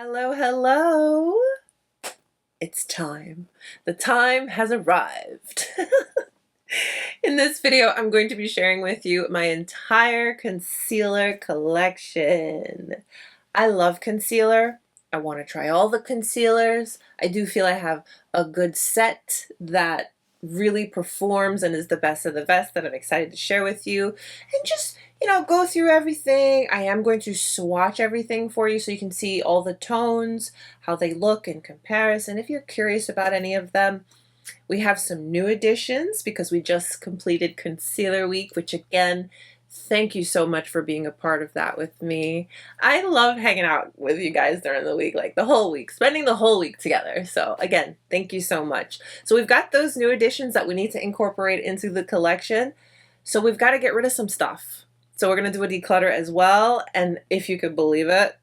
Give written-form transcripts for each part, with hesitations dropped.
Hello, hello. It's time. The time has arrived. In this video, I'm going to be sharing with you my entire concealer collection. I love concealer. I want to try all the concealers. I do feel I have a good set that really performs and is the best of the best that I'm excited to share with you. And just, go through everything. I am going to swatch everything for you so you can see all the tones, how they look in comparison. If you're curious about any of them, we have some new additions because we just completed Concealer Week, which again, thank you so much for being a part of that with me. I love hanging out with you guys during the week, like the whole week, spending the whole week together. So again, thank you so much. So we've got those new additions that we need to incorporate into the collection. So we've got to get rid of some stuff. So we're going to do a declutter as well. And if you could believe it,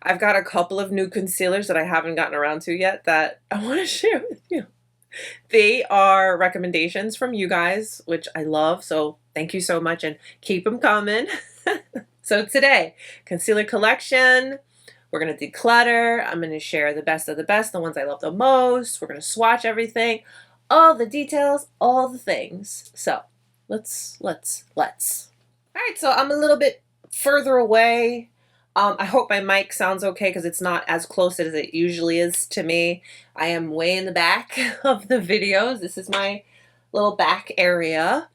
I've got a couple of new concealers that I haven't gotten around to yet that I want to share with you. They are recommendations from you guys, which I love. So thank you so much and keep them coming. So today, concealer collection. We're going to declutter. I'm going to share the best of the best, the ones I love the most. We're going to swatch everything, all the details, all the things. So let's. All right, so I'm a little bit further away. I hope my mic sounds okay because it's not as close as it usually is to me. I am way in the back of the videos. This is my little back area.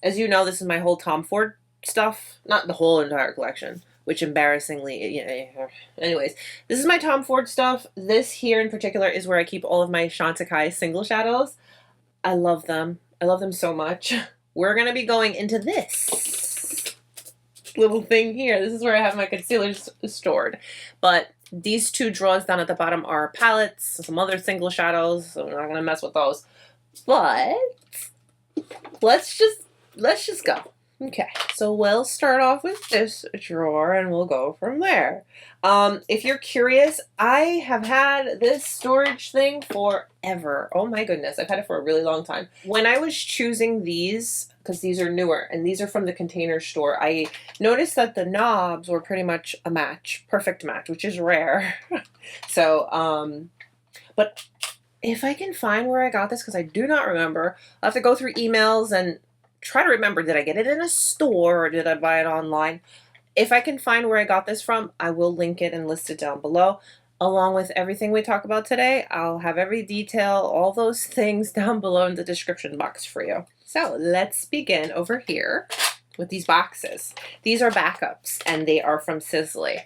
As you know, this is my whole Tom Ford stuff. Not the whole entire collection, which embarrassingly, anyways. This is my Tom Ford stuff. This here in particular is where I keep all of my Chantecaille single shadows. I love them. I love them so much. We're going to be going into this little thing here. This is where I have my concealers stored. But these two drawers down at the bottom are palettes, some other single shadows, so we're not going to mess with those. But let's just go. Okay, so we'll start off with this drawer and we'll go from there. If you're curious, I have had this storage thing forever. Oh my goodness, I've had it for a really long time. When I was choosing these, because these are newer and these are from the Container Store, I noticed that the knobs were pretty much a match, perfect match, which is rare. So, but if I can find where I got this, because I do not remember, I'll have to go through emails and try to remember, did I get it in a store or did I buy it online? If I can find where I got this from, I will link it and list it down below. Along with everything we talk about today, I'll have every detail, all those things down below in the description box for you. So let's begin over here with these boxes. These are backups and they are from SISLEY.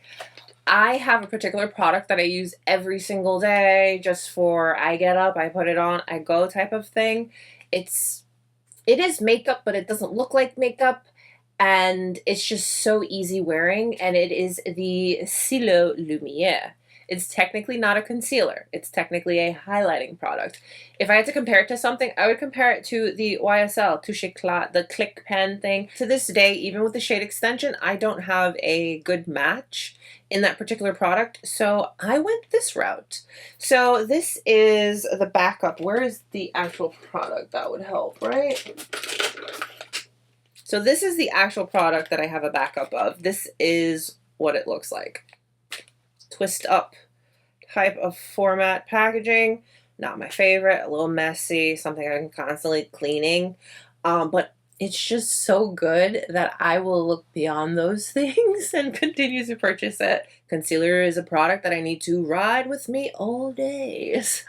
I have a particular product that I use every single day just for I get up, I put it on, I go type of thing. It is makeup, but it doesn't look like makeup, and it's just so easy wearing, and it is the Stylo Lumière. It's technically not a concealer. It's technically a highlighting product. If I had to compare it to something, I would compare it to the YSL Touche Eclat, the click pen thing. To this day, even with the shade extension, I don't have a good match in that particular product, so I went this route. So this is the backup. Where is the actual product? That would help, right? So this is the actual product that I have a backup of. This is what it looks like. Twist up type of format packaging. Not my favorite, a little messy, something I'm constantly cleaning. But it's just so good that I will look beyond those things and continue to purchase it. Concealer is a product that I need to ride with me all day. So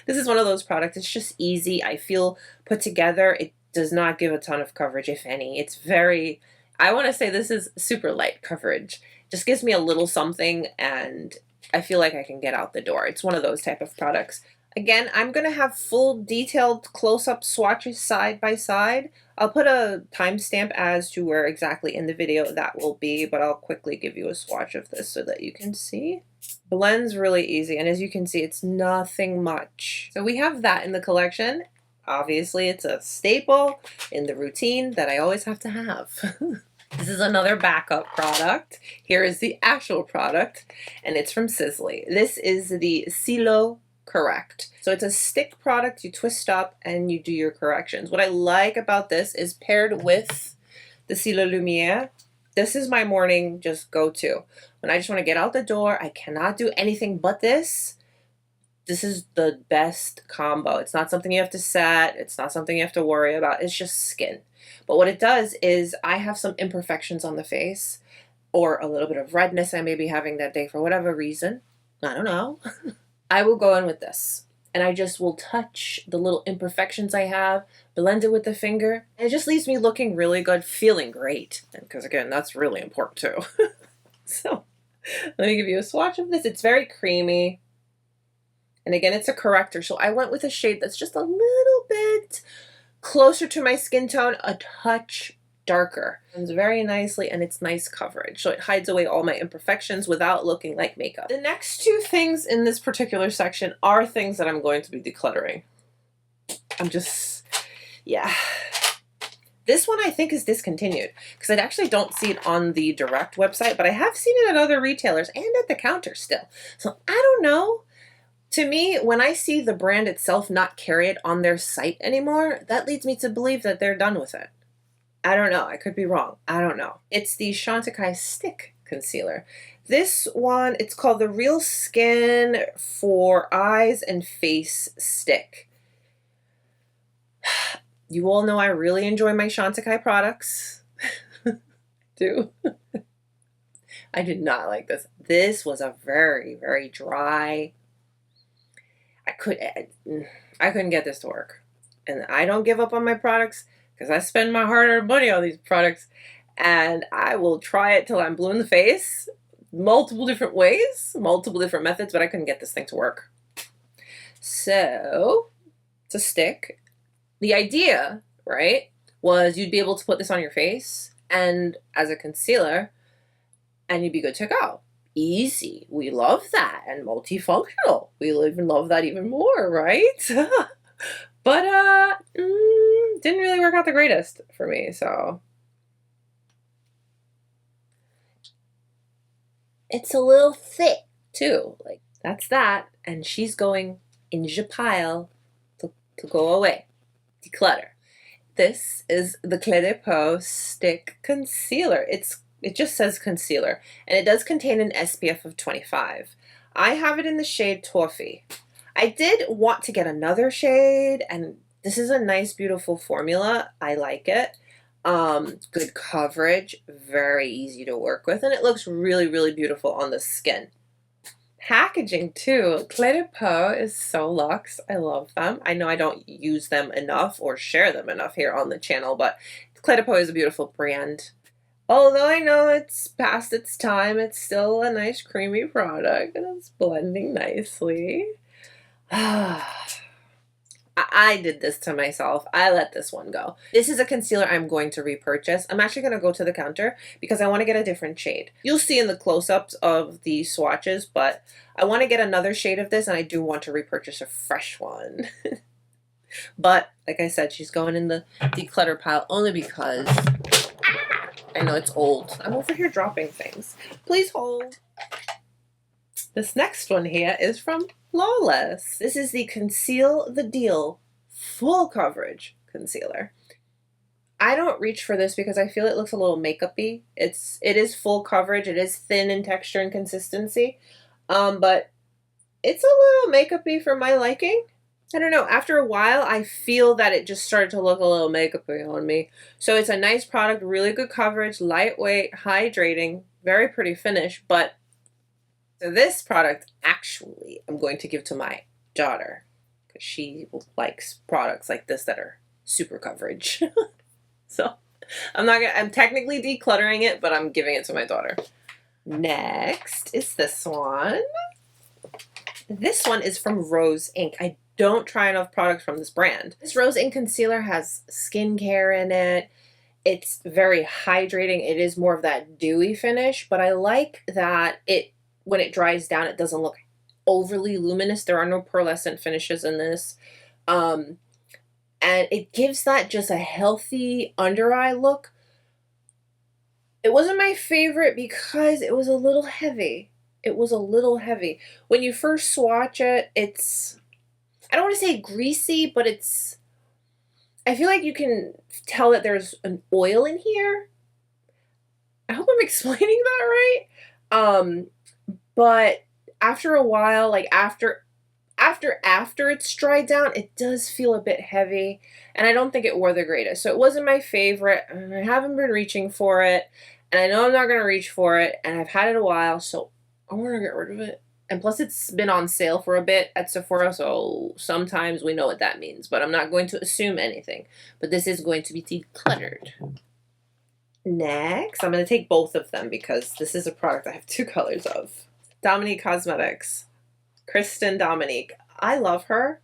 this is one of those products. It's just easy. I feel put together. It does not give a ton of coverage, if any. It's very, I want to say this is super light coverage. Just gives me a little something and I feel like I can get out the door. It's one of those type of products. Again, I'm going to have full detailed close-up swatches side by side. I'll put a timestamp as to where exactly in the video that will be, but I'll quickly give you a swatch of this so that you can see. Blends really easy, and as you can see, it's nothing much. So we have that in the collection. Obviously, it's a staple in the routine that I always have to have. This is another backup product. Here is the actual product, and it's from SISLEY. This is the Stylo Correct. So it's a stick product. You twist up and you do your corrections. What I like about this is paired with the Stylo Lumière, This is my morning just go-to. When I just want to get out the door, I cannot do anything but this. This is the best combo. It's not something you have to set. It's not something you have to worry about. It's just skin. But what it does is I have some imperfections on the face or a little bit of redness I may be having that day for whatever reason. I don't know. I will go in with this and I just will touch the little imperfections I have, blend it with the finger, and it just leaves me looking really good, feeling great. Because again, that's really important too. So let me give you a swatch of this. It's very creamy. And again, it's a corrector, so I went with a shade that's just a little bit closer to my skin tone, a touch darker. It's very nicely, and it's nice coverage, so it hides away all my imperfections without looking like makeup. The next two things in this particular section are things that I'm going to be decluttering. Yeah. This one I think is discontinued because I actually don't see it on the direct website, but I have seen it at other retailers and at the counter still. So I don't know. To me, when I see the brand itself not carry it on their site anymore, that leads me to believe that they're done with it. I don't know. I could be wrong. I don't know. It's the Chantecaille Stick Concealer. This one, it's called the Real Skin for Eyes and Face Stick. You all know I really enjoy my Chantecaille products. Do. I did not like this. This was a very, very dry. I couldn't get this to work. And I don't give up on my products because I spend my hard-earned money on these products, and I will try it till I'm blue in the face, multiple different ways, multiple different methods, but I couldn't get this thing to work. So it's a stick. The idea, right, was you'd be able to put this on your face and as a concealer, and you'd be good to go. Easy. We love that. And multifunctional. We even love that even more, right? But didn't really work out the greatest for me, so. It's a little thick too. Like, that's that. And she's going in the pile to go away. Declutter. This is the Eclat de Peau Stick Concealer. It just says concealer, and it does contain an SPF of 25. I have it in the shade Toffee. I did want to get another shade, and this is a nice, beautiful formula. I like it. Good coverage, very easy to work with, and it looks really, really beautiful on the skin. Packaging too. Eclat de Peau is so luxe. I love them. I know I don't use them enough or share them enough here on the channel, but Eclat de Peau is a beautiful brand. Although I know it's past its time, it's still a nice creamy product and it's blending nicely. I did this to myself. I let this one go. This is a concealer I'm going to repurchase. I'm actually going to go to the counter because I want to get a different shade. You'll see in the close-ups of the swatches, but I want to get another shade of this and I do want to repurchase a fresh one. But like I said, she's going in the declutter pile only because I know it's old. I'm over here dropping things. Please hold. This next one here is from LAWLESS. This is the Conceal the Deal Full Coverage Concealer. I don't reach for this because I feel it looks a little makeup-y. It is full coverage. It is thin in texture and consistency. But it's a little makeup-y for my liking. I don't know. After a while, I feel that it just started to look a little makeup-y on me. So it's a nice product, really good coverage, lightweight, hydrating, very pretty finish. But so this product, actually, I'm going to give to my daughter because she likes products like this that are super coverage. So I'm technically decluttering it, but I'm giving it to my daughter. Next is this one. This one is from Rose Inc. I don't try enough products from this brand. This Rose Inc concealer has skincare in it. It's very hydrating. It is more of that dewy finish, but I like that when it dries down, it doesn't look overly luminous. There are no pearlescent finishes in this. And it gives that just a healthy under eye look. It wasn't my favorite because it was a little heavy. It was a little heavy. When you first swatch it, I don't want to say greasy, but I feel like you can tell that there's an oil in here. I hope I'm explaining that right. But after a while, like after it's dried down, it does feel a bit heavy, and I don't think it wore the greatest. So it wasn't my favorite, and I haven't been reaching for it, and I know I'm not going to reach for it, and I've had it a while, so I want to get rid of it. And plus it's been on sale for a bit at Sephora, so sometimes we know what that means, but I'm not going to assume anything. But this is going to be decluttered. Next, I'm going to take both of them because this is a product I have 2 colors of. Dominique Cosmetics. Kristen Dominique. I love her.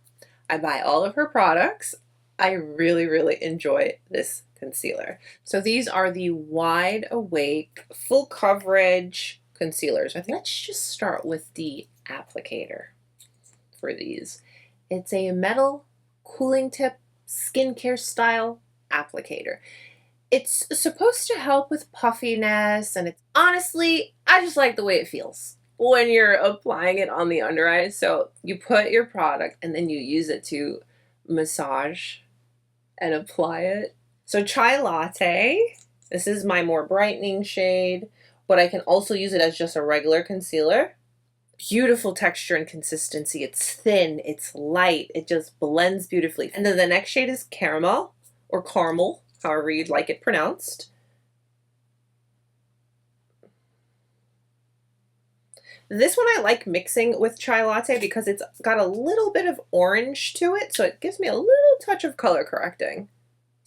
I buy all of her products. I really, really enjoy this concealer. So these are the Wide Awake Full Coverage Concealers. I think let's just start with the applicator for these. It's a metal cooling tip skincare style applicator. It's supposed to help with puffiness, and it's honestly, I just like the way it feels when you're applying it on the under eyes. So you put your product and then you use it to massage and apply it. So Chai Latte, this is my more brightening shade, but I can also use it as just a regular concealer. Beautiful texture and consistency. It's thin, it's light, it just blends beautifully. And then the next shade is Caramel, or Caramel, however you'd like it pronounced. This one I like mixing with Chai Latte because it's got a little bit of orange to it, so it gives me a little touch of color correcting.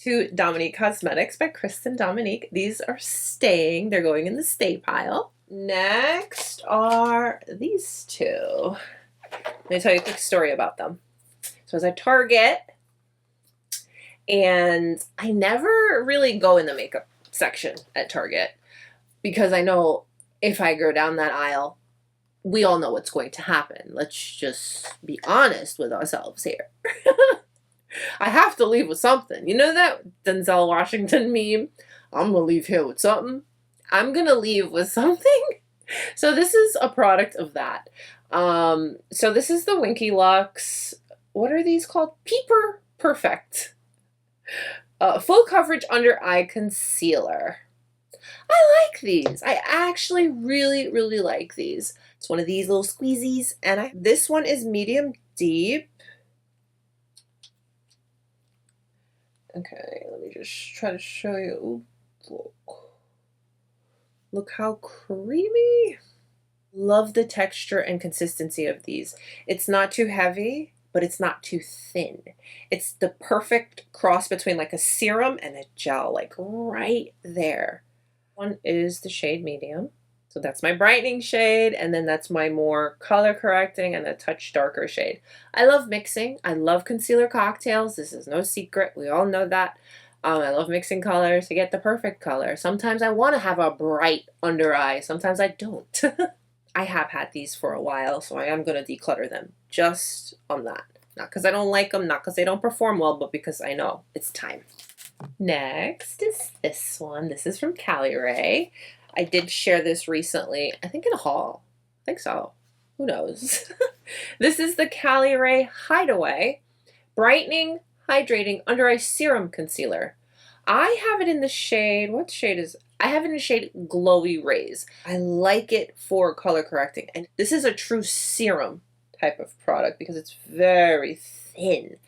To Dominique Cosmetics by Kristen Dominique. These are staying. They're going in the stay pile. Next are these 2. Let me tell you a quick story about them. So I was at Target, and I never really go in the makeup section at Target because I know if I go down that aisle, we all know what's going to happen. Let's just be honest with ourselves here. I have to leave with something. You know that Denzel Washington meme? I'm gonna leave here with something. I'm gonna leave with something. So this is a product of that. So this is the Winky Luxe. What are these called? Peeper Perfect. Full coverage under eye concealer. I like these. I actually really, really like these. It's one of these little squeezies, and this one is medium deep. Okay, let me just try to show you. Ooh, look how creamy. Love the texture and consistency of these. It's not too heavy, but it's not too thin. It's the perfect cross between like a serum and a gel, like right there. One is the shade medium. So that's my brightening shade, and then that's my more color correcting and a touch darker shade. I love mixing. I love concealer cocktails. This is no secret. We all know that. I love mixing colors to get the perfect color. Sometimes I want to have a bright under eye. Sometimes I don't. I have had these for a while, so I am going to declutter them just on that. Not because I don't like them, not because they don't perform well, but because I know it's time. Next is this one. This is from Caviar. I did share this recently, I think in a haul. I think so. Who knows? This is the Caviar Hideaway Brightening, Hydrating Under Eye Serum Concealer. I have it in the shade, what shade is it? I have it in the shade Glowy Rays. I like it for color correcting. And this is a true serum type of product because it's very thin.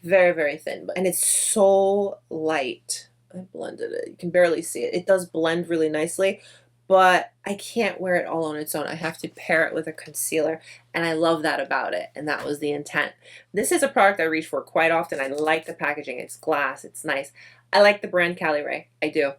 Very, very thin. And it's so light. I blended it. You can barely see it. It does blend really nicely, but I can't wear it all on its own. I have to pair it with a concealer, and I love that about it, and that was the intent. This is a product I reach for quite often. I like the packaging. It's glass. It's nice. I like the brand Caviar. I do.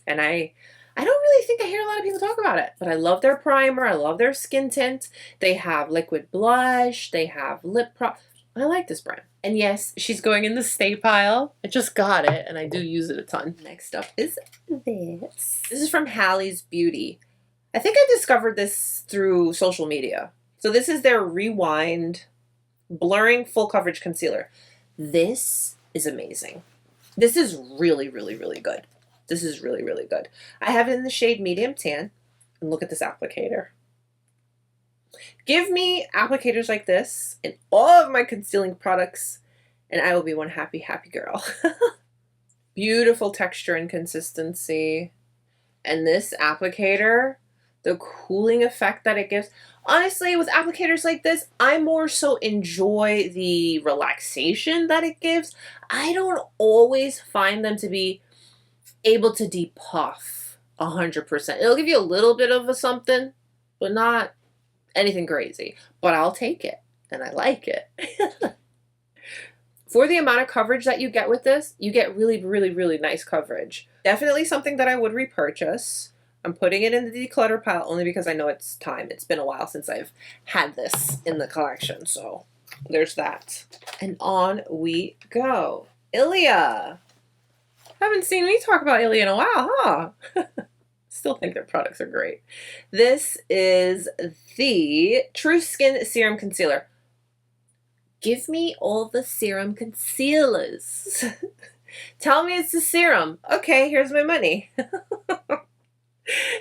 And I don't really think I hear a lot of people talk about it, but I love their primer. I love their skin tint. They have liquid blush. They have lip prop. I like this brand. And yes, she's going in the stay pile. I just got it, and I do use it a ton. Next up is this. This is from Halle's Beauty. I think I discovered this through social media. So this is their Rewind Blurring Full Coverage Concealer. This is amazing. This is really, really, really good. This is really, really good. I have it in the shade Medium Tan. And look at this applicator. Give me applicators like this in all of my concealing products, and I will be one happy, happy girl. Beautiful texture and consistency. And this applicator, the cooling effect that it gives. Honestly, with applicators like this, I more so enjoy the relaxation that it gives. I don't always find them to be able to depuff 100%. It'll give you a little bit of a something, but not anything crazy. But I'll take it, and I like it. For the amount of coverage that you get with this, you get really, really, really nice coverage. Definitely something that I would repurchase. I'm putting it in the declutter pile only because I know it's time. It's been a while since I've had this in the collection, so there's that. And on we go. Ilia. Haven't seen me talk about Ilia in a while, huh? Still think their products are great. This is the True Skin Serum Concealer. Give me all the serum concealers. Tell me it's a serum. Okay, here's my money.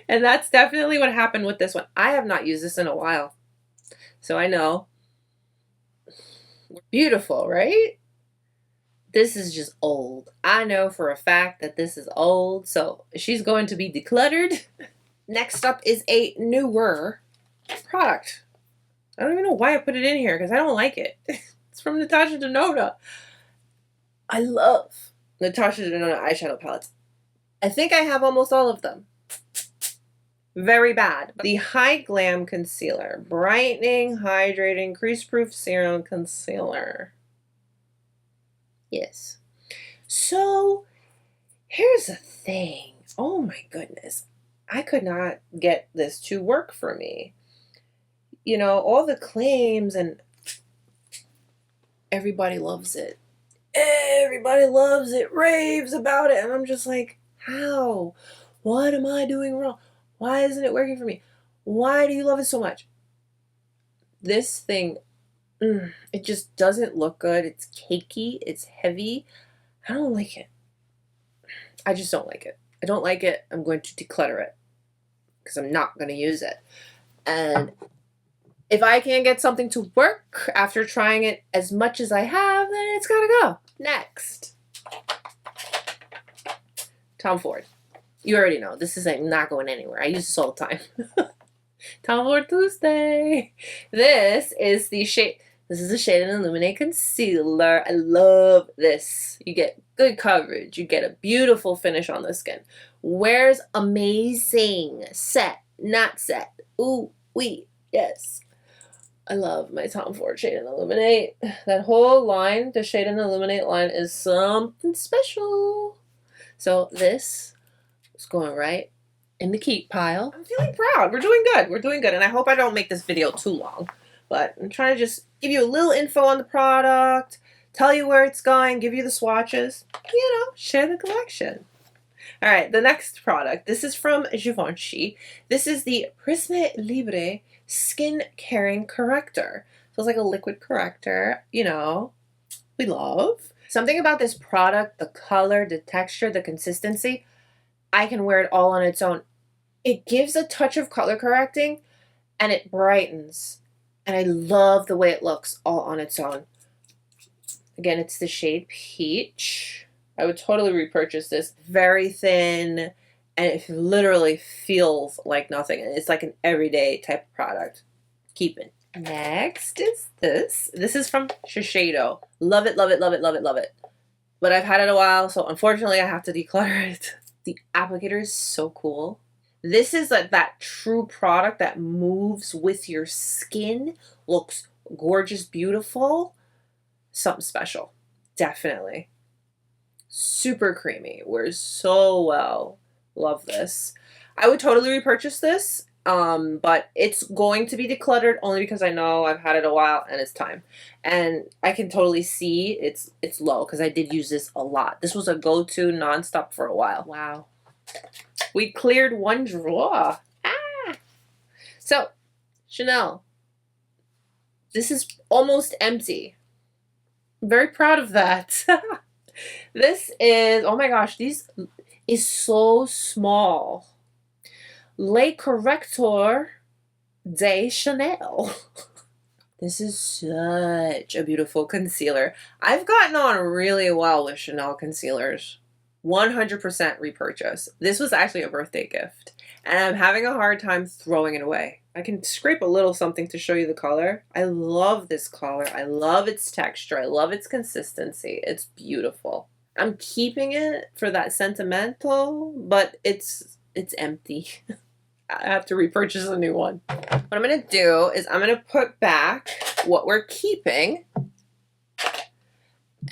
And that's definitely what happened with this one. I have not used this in a while, so I know. Beautiful, right? This is just old. I know for a fact that this is old, so she's going to be decluttered. Next up is a newer product. I don't even know why I put it in here because I don't like it. It's from Natasha Denona. I love Natasha Denona eyeshadow palettes. I think I have almost all of them. Very bad. The Hy-Glam Concealer. Brightening, Hydrating, Crease-Proof Serum Concealer. Yes. So, here's the thing. Oh my goodness. I could not get this to work for me. You know, all the claims and everybody loves it. Everybody loves it, raves about it. And I'm just like, how? What am I doing wrong? Why isn't it working for me? Why do you love it so much? This thing, it just doesn't look good. It's cakey. It's heavy. I don't like it. I just don't like it. I don't like it. I'm going to declutter it because I'm not going to use it. And if I can't get something to work after trying it as much as I have, then it's got to go. Next. Tom Ford. You already know. This is like not going anywhere. I use this all the time. Tom Ford Tuesday. This is the shade. This is the Shade and Illuminate Concealer. I love this. You get good coverage. You get a beautiful finish on the skin. Wears amazing. Set, not set. Ooh, wee, yes. I love my Tom Ford Shade and Illuminate. That whole line, the Shade and Illuminate line, is something special. So this is going right in the keep pile. I'm feeling proud. We're doing good. We're doing good. And I hope I don't make this video too long. But I'm trying to just give you a little info on the product, tell you where it's going, give you the swatches, you know, share the collection. All right, the next product. This is from Givenchy. This is the Prisme Libre Skin Caring Corrector. So it's like a liquid corrector, you know, we love. Something about this product, the color, the texture, the consistency, I can wear it all on its own. It gives a touch of color correcting and it brightens. And I love the way it looks all on its own. Again, it's the shade Peach. I would totally repurchase this. Very thin, and it literally feels like nothing. And it's like an everyday type of product. Keep it. Next is this. This is from Shiseido. Love it, love it, love it, love it, love it. But I've had it a while, so unfortunately I have to declutter it. The applicator is so cool. This is like that true product that moves with your skin. Looks gorgeous, beautiful. Something special. Definitely. Super creamy. Wears so well. Love this. I would totally repurchase this. But it's going to be decluttered only because I know I've had it a while and it's time. And I can totally see it's low because I did use this a lot. This was a go-to nonstop for a while. Wow. We cleared one drawer. Ah! So, Chanel. This is almost empty. I'm very proud of that. This is, oh my gosh, these is so small. Le Correcteur de Chanel. This is such a beautiful concealer. I've gotten on really well with Chanel concealers. 100% repurchase. This was actually a birthday gift, and I'm having a hard time throwing it away. I can scrape a little something to show you the color. I love this color. I love its texture. I love its consistency. It's beautiful. I'm keeping it for that sentimental, but it's empty. I have to repurchase a new one. What I'm going to do is I'm going to put back what we're keeping,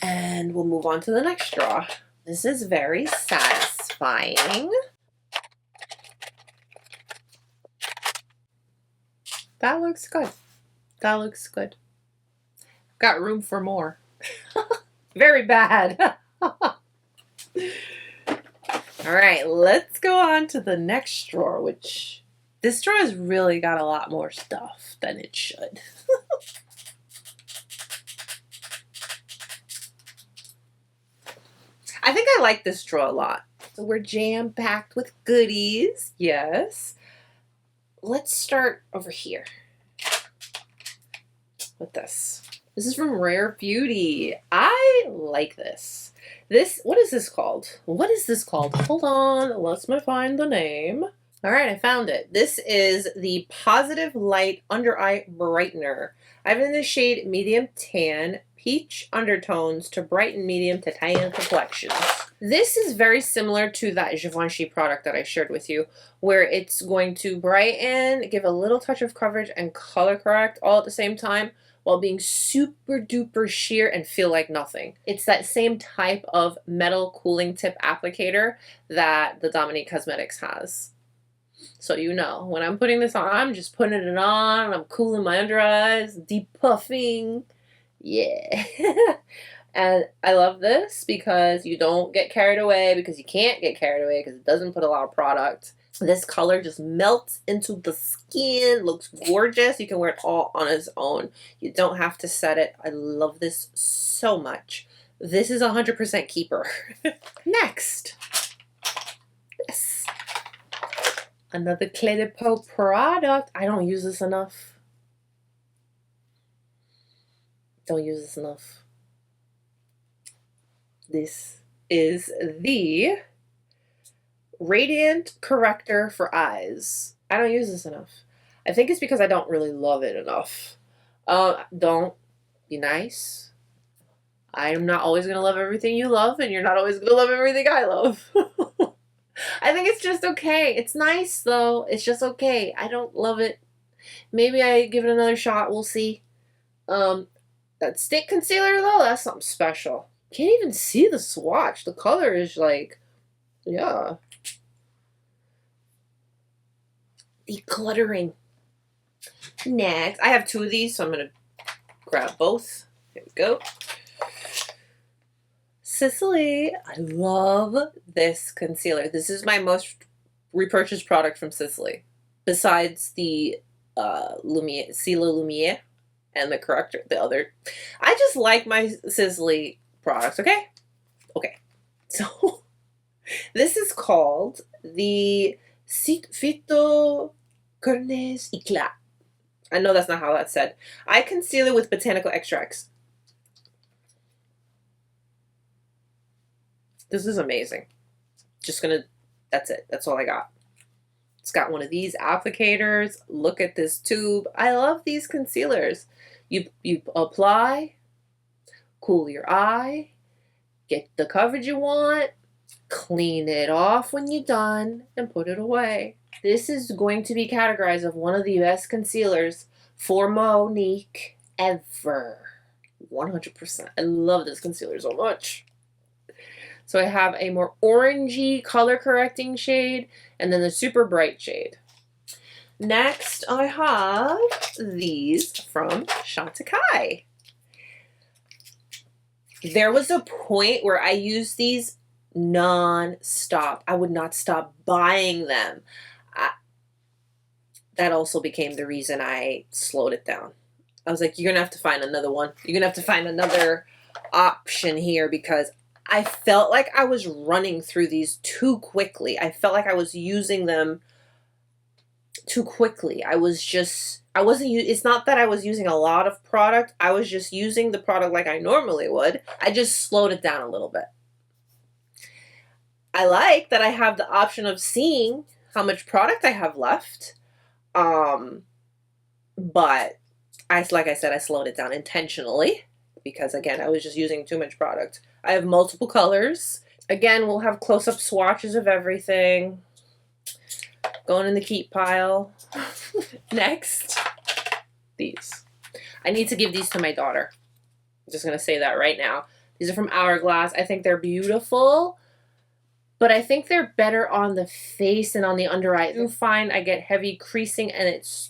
and we'll move on to the next drawer. This is very satisfying. That looks good. That looks good. Got room for more. Very bad. All right, let's go on to the next drawer, which this drawer has really got a lot more stuff than it should. I think I like this drawer a lot. So we're jam-packed with goodies. Yes. Let's start over here with this. This is from Rare Beauty. I like this. What is this called? What is this called? Hold on, let's me find the name. All right, I found it. This is the Positive Light Under Eye Brightener. I have it in the shade Medium Tan, peach undertones to brighten medium to tan complexions. This is very similar to that Givenchy product that I shared with you, where it's going to brighten, give a little touch of coverage, and color correct all at the same time, while being super duper sheer and feel like nothing. It's that same type of metal cooling tip applicator that the Dominique Cosmetics has. So you know, when I'm putting this on, I'm just putting it on, I'm cooling my under eyes, deep puffing. Yeah. And I love this because you don't get carried away, because you can't get carried away because it doesn't put a lot of product. This color just melts into the skin, looks gorgeous. You can wear it all on its own. You don't have to set it. I love this so much. This is 100% keeper. Next, this. Another Clé de Peau product. I don't use this enough. Don't use this enough. This is the Radiant Corrector for Eyes. I don't use this enough. I think it's because I don't really love it enough. Don't be nice. I'm not always going to love everything you love, and you're not always going to love everything I love. I think it's just okay. It's nice, though. It's just okay. I don't love it. Maybe I give it another shot. We'll see. That stick concealer, though, that's something special. Can't even see the swatch. The color is like, yeah. Decluttering. Next, I have two of these, so I'm going to grab both. Here we go. SISLEY. I love this concealer. This is my most repurchased product from SISLEY, besides the Lumière, Lumière, and the corrector, the other. I just like my SISLEY products, okay? Okay. So, this is called the Phyto Eclat. I know that's not how that's said. I conceal it with botanical extracts. This is amazing. Just gonna, that's it. That's all I got. It's got one of these applicators. Look at this tube. I love these concealers. You apply, cool your eye, get the coverage you want, clean it off when you're done, and put it away. This is going to be categorized as one of the best concealers for Monique ever. 100%. I love this concealer so much. So I have a more orangey color correcting shade, and then the super bright shade. Next, I have these from Chantecaille. There was a point where I used these non-stop. I would not stop buying them. That also became the reason I slowed it down. I was like, you're going to have to find another one. You're going to have to find another option here, because I felt like I was running through these too quickly. I felt like I was using them too quickly. It's not that I was using a lot of product. I was just using the product like I normally would. I just slowed it down a little bit. I like that I have the option of seeing how much product I have left. But like I said, I slowed it down intentionally because, again, I was just using too much product. I have multiple colors. Again, we'll have close-up swatches of everything. Going in the keep pile. Next, these. I need to give these to my daughter. I'm just going to say that right now. These are from Hourglass. I think they're beautiful, but I think they're better on the face and on the under eye. I do find I get heavy creasing and it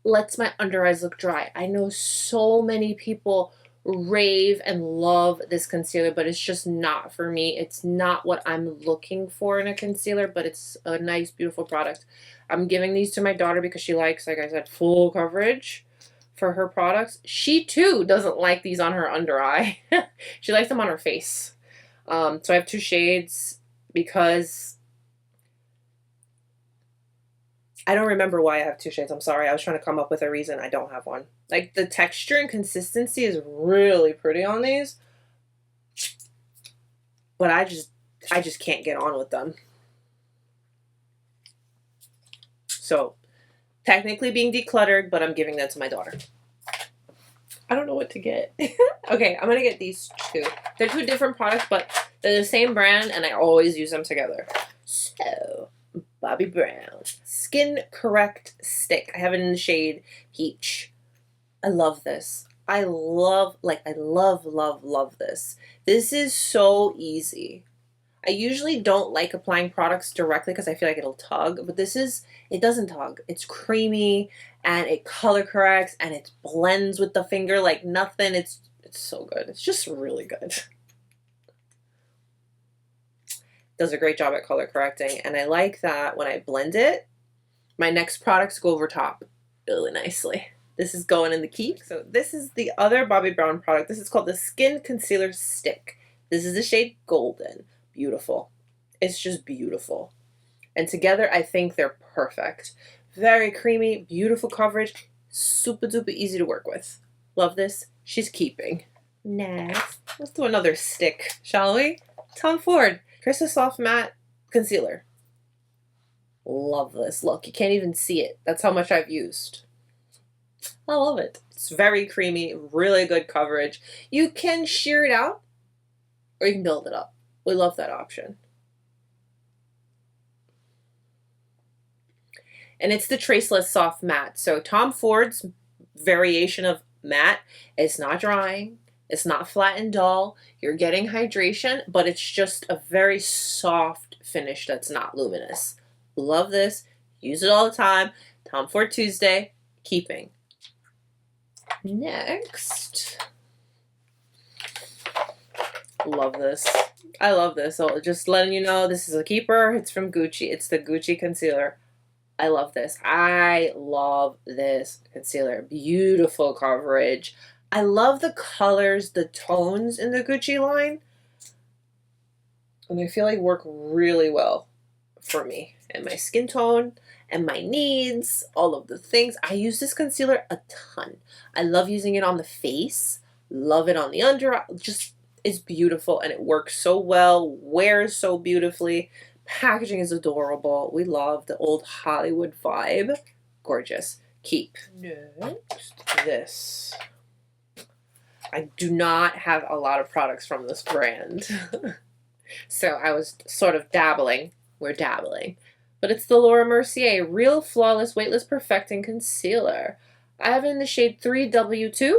lets my under eyes look dry. I know so many people rave and love this concealer, but it's just not for me. It's not what I'm looking for in a concealer, but it's a nice, beautiful product. I'm giving these to my daughter because she likes, like I said, full coverage for her products. She too doesn't like these on her under eye. She likes them on her face. So I have 2 shades because I don't remember why I have 2 shades. I'm sorry. I was trying to come up with a reason. I don't have one. Like, the texture and consistency is really pretty on these, but I just can't get on with them. So, technically being decluttered, but I'm giving them to my daughter. I don't know what to get. Okay, I'm going to get these 2. They're 2 different products, but they're the same brand, and I always use them together. So, Bobbi Brown Skin Correct Stick. I have it in the shade Peach. I love this. I love this. This is so easy. I usually don't like applying products directly because I feel like it'll tug, but it doesn't tug. It's creamy and it color corrects and it blends with the finger like nothing. It's so good. It's just really good. Does a great job at color correcting, and I like that when I blend it, my next products go over top really nicely. This is going in the keep. So this is the other Bobbi Brown product. This is called the Skin Concealer Stick. This is the shade Golden. Beautiful. It's just beautiful. And together, I think they're perfect. Very creamy, beautiful coverage, super duper easy to work with. Love this. She's keeping. Next, let's do another stick, shall we? Tom Ford Crystal Soft Matte Concealer. Love this. Look, you can't even see it. That's how much I've used. I love it. It's very creamy, really good coverage. You can sheer it out or you can build it up. We love that option. And it's the Traceless Soft Matte. So Tom Ford's variation of matte is not drying. It's not flat and dull. You're getting hydration, but it's just a very soft finish that's not luminous. Love this. Use it all the time. Tom Ford Tuesday. Keeping. Next. Love this. I love this. So just letting you know, this is a keeper. It's from Gucci. It's the Gucci concealer. I love this. I love this concealer. Beautiful coverage. I love the colors, the tones in the Gucci line. And I feel like work really well for me and my skin tone and my needs, all of the things. I use this concealer a ton. I love using it on the face. Love it on the under eye. Just, it's beautiful and it works so well, wears so beautifully. Packaging is adorable. We love the old Hollywood vibe. Gorgeous. Keep. Next, this. I do not have a lot of products from this brand. So I was sort of dabbling. We're dabbling. But it's the Laura Mercier Real Flawless Weightless Perfecting Concealer. I have it in the shade 3W2.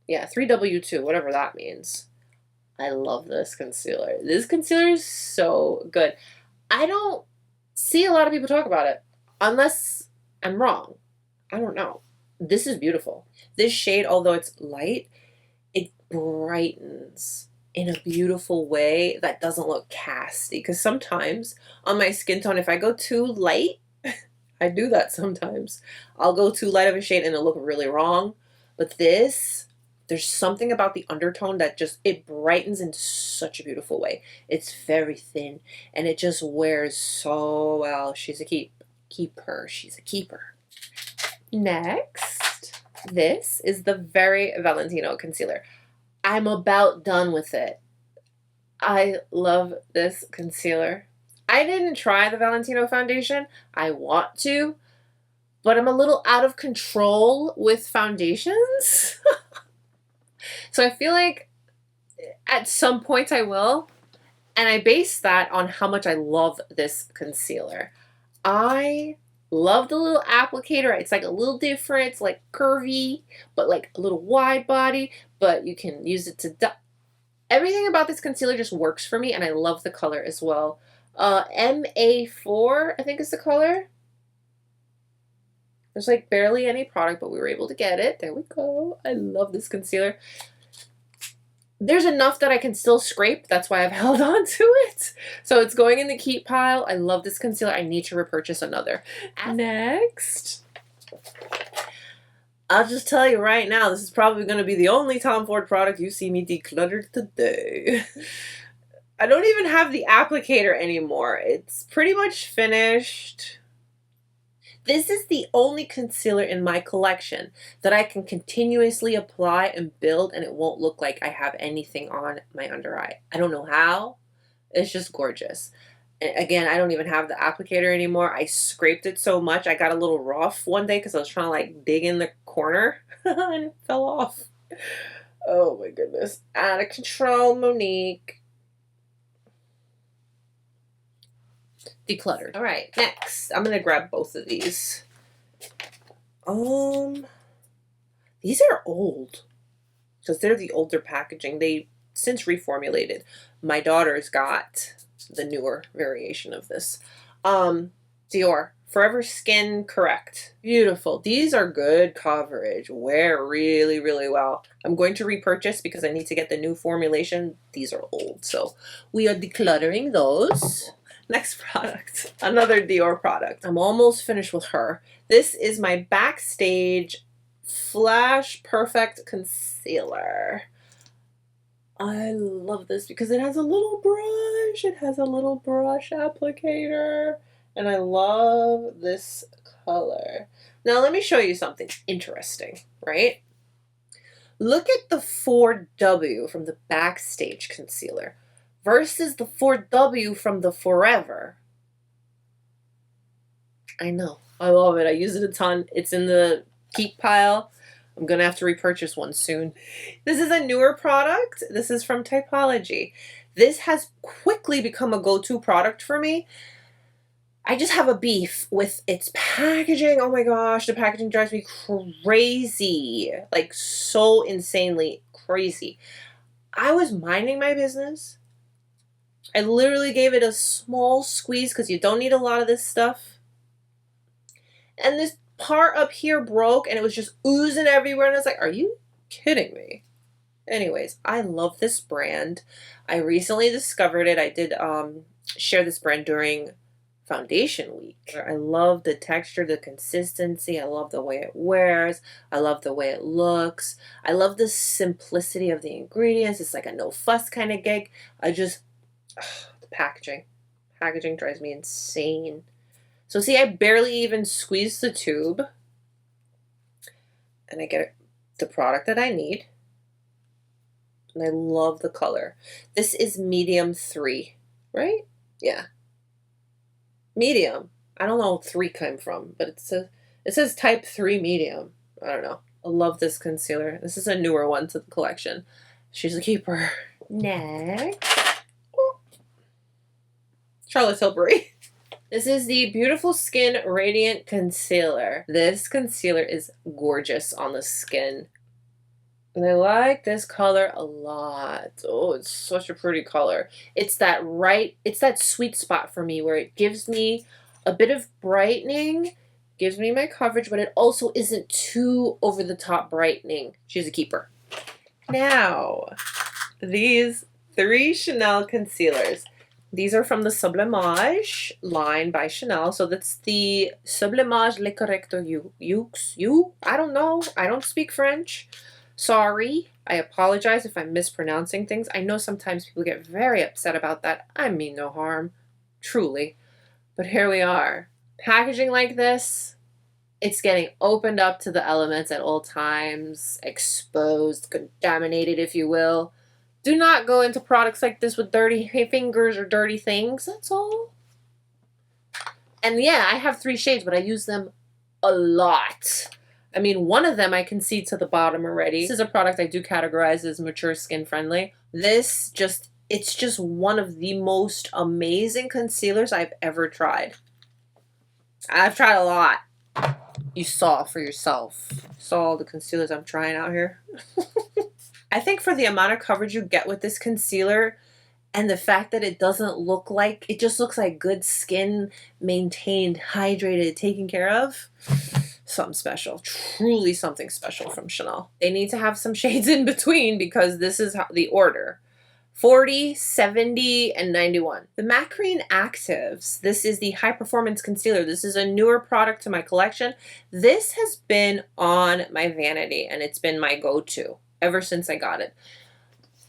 Yeah, 3W2, whatever that means. I love this concealer. This concealer is so good. I don't see a lot of people talk about it, unless I'm wrong. I don't know. This is beautiful. This shade, although it's light, it brightens in a beautiful way that doesn't look casty. Because sometimes on my skin tone, if I go too light, I do that sometimes. I'll go too light of a shade and it'll look really wrong. But this, there's something about the undertone that just, it brightens in such a beautiful way. It's very thin and it just wears so well. She's a keeper. She's a keeper. Next, this is the Very Valentino concealer. I'm about done with it. I love this concealer. I didn't try the Valentino foundation. I want to, but I'm a little out of control with foundations. So I feel like at some point I will, and I base that on how much I love this concealer. I love the little applicator. It's like a little different. It's like curvy, but like a little wide body, but you can use it to everything about this concealer just works for me, and I love the color as well. MA4, I think is the color. There's like barely any product, but we were able to get it. There we go. I love this concealer. There's enough that I can still scrape. That's why I've held on to it. So it's going in the keep pile. I love this concealer. I need to repurchase another. Next, I'll just tell you right now, this is probably going to be the only Tom Ford product you see me declutter today. I don't even have the applicator anymore. It's pretty much finished. This is the only concealer in my collection that I can continuously apply and build, and it won't look like I have anything on my under eye. I don't know how. It's just gorgeous. And again, I don't even have the applicator anymore. I scraped it so much. I got a little rough one day because I was trying to like dig in the corner and it fell off. Oh my goodness. Out of control, Monique. Decluttered. All right, next, I'm gonna grab both of these. These are old because they're the older packaging. They since reformulated. My daughter's got the newer variation of this. Dior Forever Skin Correct. Beautiful. These are good coverage. Wear really, really well. I'm going to repurchase because I need to get the new formulation. These are old, so we are decluttering those. Next product, another Dior product. I'm almost finished with her. This is my Backstage Flash Perfect Concealer. I love this because it has a little brush. It has a little brush applicator. And I love this color. Now let me show you something interesting, right? Look at the 4W from the Backstage concealer versus the 4W from the Forever. I know. I love it. I use it a ton. It's in the keep pile. I'm going to have to repurchase one soon. This is a newer product. This is from Typology. This has quickly become a go-to product for me. I just have a beef with its packaging. Oh my gosh, the packaging drives me crazy. Like so insanely crazy. I was minding my business. I literally gave it a small squeeze because you don't need a lot of this stuff. And this part up here broke and it was just oozing everywhere. And I was like, are you kidding me? Anyways, I love this brand. I recently discovered it. I did share this brand during foundation week. I love the texture, the consistency. I love the way it wears. I love the way it looks. I love the simplicity of the ingredients. It's like a no fuss kind of gig. The packaging. Packaging drives me insane. So see, I barely even squeeze the tube. And I get the product that I need. And I love the color. This is medium 3, right? Yeah. Medium. I don't know what 3 came from, but it says type 3 medium. I don't know. I love this concealer. This is a newer one to the collection. She's a keeper. Next. Oh. Charlotte Tilbury. This is the Beautiful Skin Radiant Concealer. This concealer is gorgeous on the skin. And I like this color a lot. Oh, it's such a pretty color. It's that sweet spot for me where it gives me a bit of brightening, gives me my coverage, but it also isn't too over the top brightening. She's a keeper. Now, these 3 Chanel concealers. These are from the Sublimage line by Chanel. So that's the Sublimage Le Corrector You? I don't know. I don't speak French. Sorry, I apologize if I'm mispronouncing things. I know sometimes people get very upset about that. I mean no harm, truly. But here we are. Packaging like this, it's getting opened up to the elements at all times, exposed, contaminated, if you will. Do not go into products like this with dirty fingers or dirty things. That's all. And yeah, I have 3 shades, but I use them a lot. I mean, one of them I can see to the bottom already. This is a product I do categorize as mature skin friendly. This just, it's just one of the most amazing concealers I've ever tried. I've tried a lot. You saw for yourself. You saw all the concealers I'm trying out here. I think for the amount of coverage you get with this concealer and the fact that it doesn't look like, it just looks like good skin, maintained, hydrated, taken care of. Something special. Truly something special from Chanel. They need to have some shades in between because this is how the order. 40, 70, and 91. The Macreen Actives. This is the high performance concealer. This is a newer product to my collection. This has been on my vanity and it's been my go-to ever since I got it.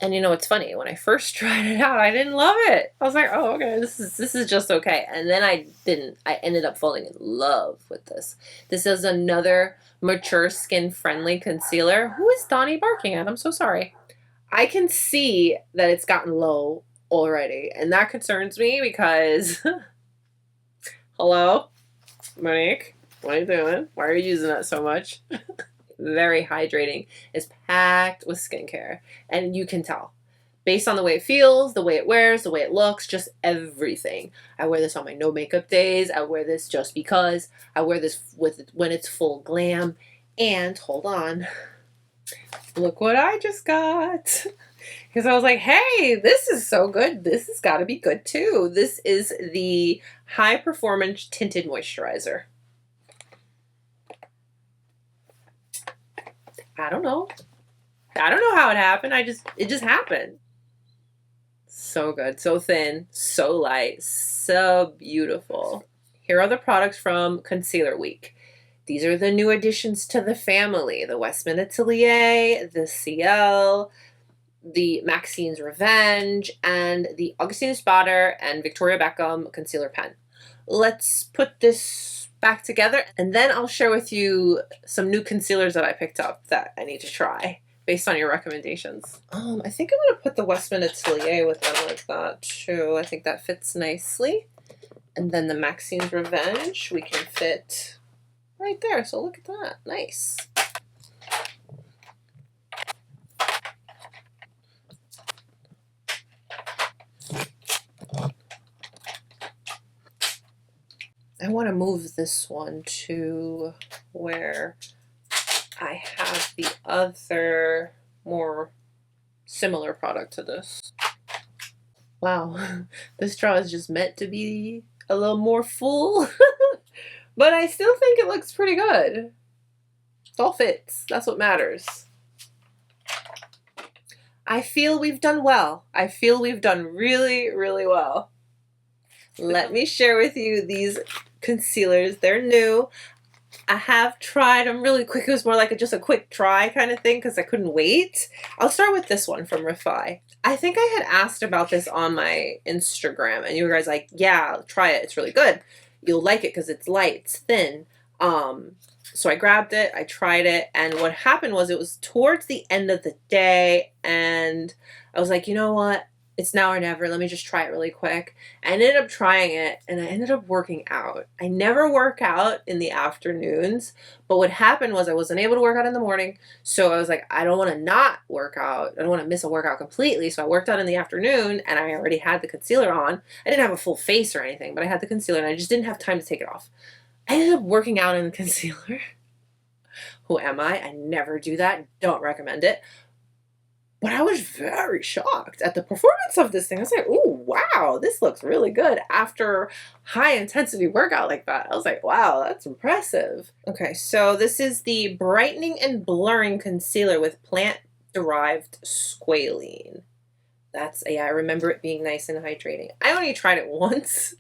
And you know, it's funny, when I first tried it out, I didn't love it. I was like, oh, okay, this is just okay. And then I ended up falling in love with this. This is another mature skin friendly concealer. Who is Donnie barking at? I'm so sorry. I can see that it's gotten low already, and that concerns me because, hello, Monique, what are you doing? Why are you using that so much? Very hydrating. It's packed with skincare, and you can tell based on the way it feels, the way it wears, the way it looks, just everything. I wear this on my no makeup days. I wear this just because. I wear this when it's full glam. And hold on, look what I just got. Because I was like, hey, this is so good. This has got to be good too. This is the High Performance Tinted Moisturizer. I don't know. I don't know how it happened. It just happened. So good, so thin, so light, so beautiful. Here are the products from Concealer Week. These are the new additions to the family. The Westman Atelier, the CL, the Maxine's Revenge, and the Augustina Spotter and Victoria Beckham Concealer Pen. Let's put this back together, and then I'll share with you some new concealers that I picked up that I need to try based on your recommendations. I think I'm gonna put the Westman Atelier with them like that too. I think that fits nicely. And then the Maxine's Revenge we can fit right there. So look at that, nice. I want to move this one to where I have the other more similar product to this. Wow, this straw is just meant to be a little more full, but I still think it looks pretty good. It all fits, that's what matters. I feel we've done well. I feel we've done really, really well. Let me share with you these concealers. They're new. I have tried them really quick. It was more like just a quick try kind of thing because I couldn't wait. I'll start with this one from Refi. I think I had asked about this on my Instagram and you guys were like, yeah, try it. It's really good. You'll like it because it's light, it's thin. So I grabbed it, I tried it, and what happened was it was towards the end of the day and I was like, you know what? It's now or never. Let me just try it really quick. I ended up trying it and I ended up working out. I never work out in the afternoons, but what happened was I wasn't able to work out in the morning. So I was like, I don't want to not work out. I don't want to miss a workout completely. So I worked out in the afternoon and I already had the concealer on. I didn't have a full face or anything, but I had the concealer and I just didn't have time to take it off. I ended up working out in the concealer. Who am I? I never do that. Don't recommend it. But I was very shocked at the performance of this thing. I was like, oh, wow, this looks really good after high intensity workout like that. I was like, wow, that's impressive. Okay, so this is the Brightening and Blurring Concealer with plant-derived squalene. That's, yeah, I remember it being nice and hydrating. I only tried it once.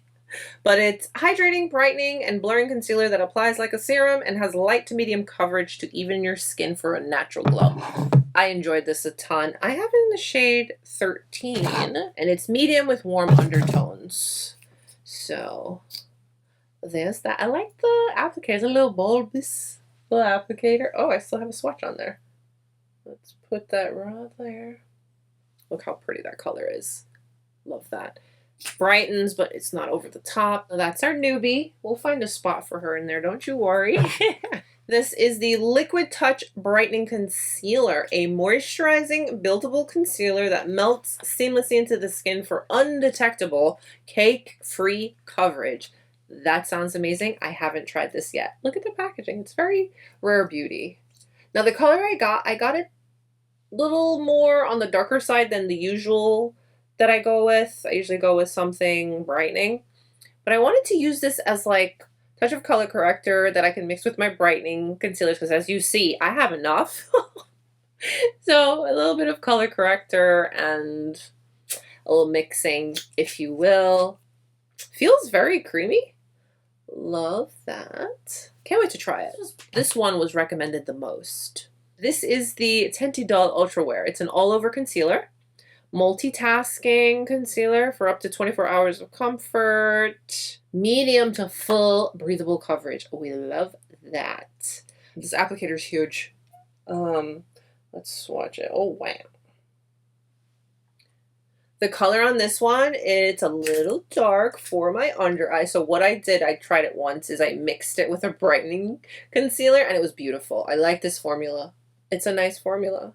But it's hydrating, brightening, and blurring concealer that applies like a serum and has light to medium coverage to even your skin for a natural glow. I enjoyed this a ton. I have it in the shade 13, and it's medium with warm undertones. So there's that. I like the applicator. It's a little bulbous little applicator. Oh, I still have a swatch on there. Let's put that right there. Look how pretty that color is. Love that. Brightens, but it's not over the top. That's our newbie. We'll find a spot for her in there, don't you worry. This is the Liquid Touch Brightening Concealer, a moisturizing, buildable concealer that melts seamlessly into the skin for undetectable, cake-free coverage. That sounds amazing. I haven't tried this yet. Look at the packaging. It's very rare beauty. Now the color I got it a little more on the darker side than the usual that I go with. I usually go with something brightening. But I wanted to use this as like touch of color corrector that I can mix with my brightening concealers, because as you see, I have enough. So a little bit of color corrector and a little mixing, if you will. Feels very creamy. Love that. Can't wait to try it. This one was recommended the most. This is the Teint Ultra Wear. It's an all-over concealer. Multitasking concealer for up to 24 hours of comfort. Medium to full breathable coverage. We love that. This applicator is huge. Let's swatch it. Oh, wow. The color on this one, it's a little dark for my under eye. So what I did, I tried it once, is I mixed it with a brightening concealer and it was beautiful. I like this formula. It's a nice formula.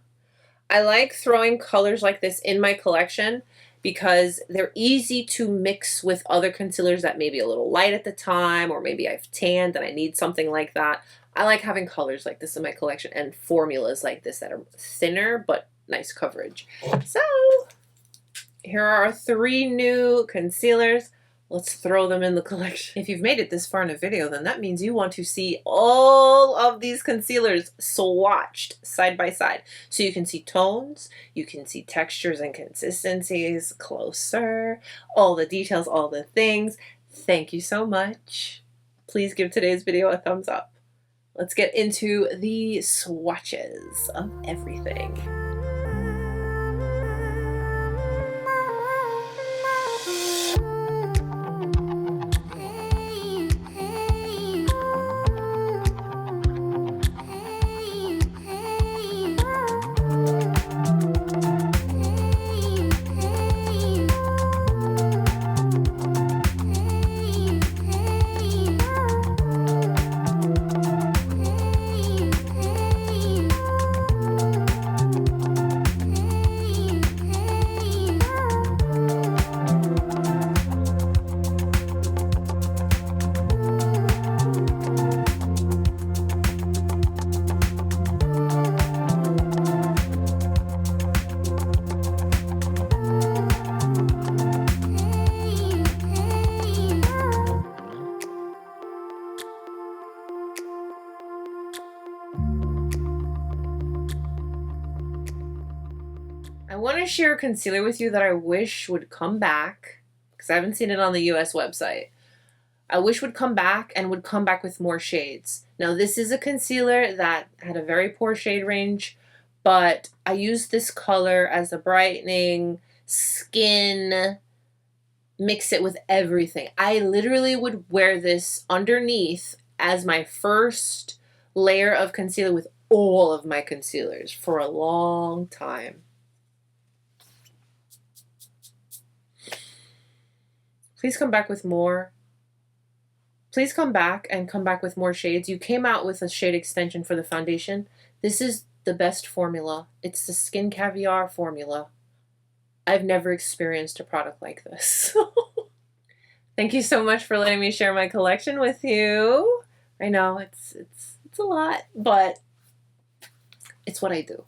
I like throwing colors like this in my collection because they're easy to mix with other concealers that may be a little light at the time, or maybe I've tanned and I need something like that. I like having colors like this in my collection and formulas like this that are thinner but nice coverage. So here are our 3 new concealers. Let's throw them in the collection. If you've made it this far in a video, then that means you want to see all of these concealers swatched side by side. So you can see tones, you can see textures and consistencies closer, all the details, all the things. Thank you so much. Please give today's video a thumbs up. Let's get into the swatches of everything. I want to share a concealer with you that I wish would come back, because I haven't seen it on the US website. I wish would come back and would come back with more shades. Now this is a concealer that had a very poor shade range, but I used this color as a brightening, skin, mix it with everything. I literally would wear this underneath as my first layer of concealer with all of my concealers for a long time. Please come back with more. Please come back and come back with more shades. You came out with a shade extension for the foundation. This is the best formula. It's the Skin Caviar formula. I've never experienced a product like this. Thank you so much for letting me share my collection with you. I know it's a lot, but it's what I do.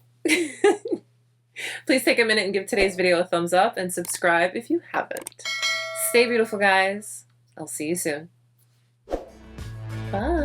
Please take a minute and give today's video a thumbs up and subscribe if you haven't. Stay beautiful, guys. I'll see you soon. Bye.